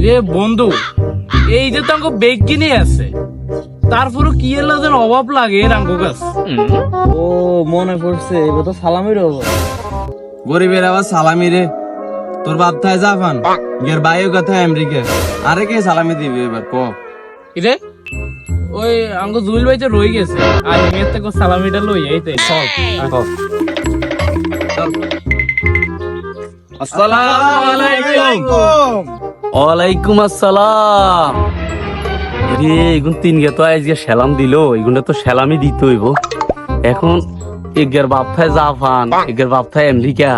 রে বন্ধু, এই যে তো আমাকে বেগ কিনে আছে, তারপরে কি এলো যেন অভাব লাগে রাঙ্গো গাছ। ও মনে পড়ছে, এবার তো সালামির অভাব। গরিবের আবার সালামি রে। তোর বাপ থায় জাপান, গের বাইও কথা আমেরিকা, আরে কে সালামি দিবি এবার ক? রে ওই আমাকে জুইল ভাই তো রয়ে গেছে, আর এর থেকে সালামিটা লই এইতে চল। আসসালামু আলাইকুম। ওয়ালাইকুম আসসালাম। রে এগুন তিন গে তো আজকে সালাম দিল, এগুলো তো সালামই দিতে হইব। এখন এগের বাপ থায় জাপান, এগের বাপ থায় আমেরিকা,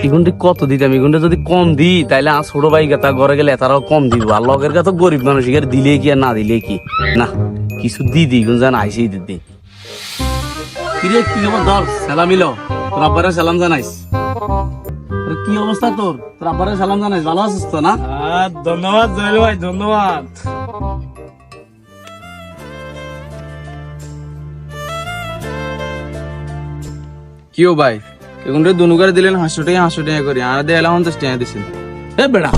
এগুনটি কত দিতাম? এগুনটা যদি কম দিই তাইলে আর ছোট ভাই গেতা ঘরে গেলে তারাও কম দিব, আর লগের গা তো গরিব মানুষ, এর দিলে কি আর না দিলে কি না, কিছু দি দি গুন জান আইসেই দিদি। কিরে কি খবর ধর, সালাম ইলো, তোর আব্বারে সালাম জানাইস। কি অবস্থা তোর? তোর আব্বারে সালাম জানাইস, ভালো আছিস তো না? ধন্যবাদ জুইল ভাই, ধন্যবাদ। কিও ভাই, এগুলো দুনুকারে দিলেন 500 টাকা করে, আর দিয়ে 50 টাকা দিছেন। এ বেড়া,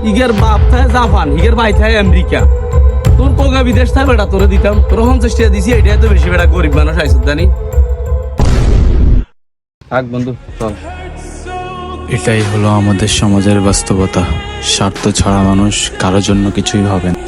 ইগের বাপ থায় জাপান, ইগের ভাই থায় আমেরিকা, তোর কোগা বিদেশ থায় বেড়া, তোরে দিতাম, তোর 50 টাকা দিছি, এটাই তো বেশি বেড়া, গরিব মানুষ আইসুদ জানি। থাক বন্ধু, চল। এটাই হলো আমাদের সমাজের বাস্তবতা। স্বার্থ ছাড়া মানুষ কারোর জন্য কিছুই ভাবে না।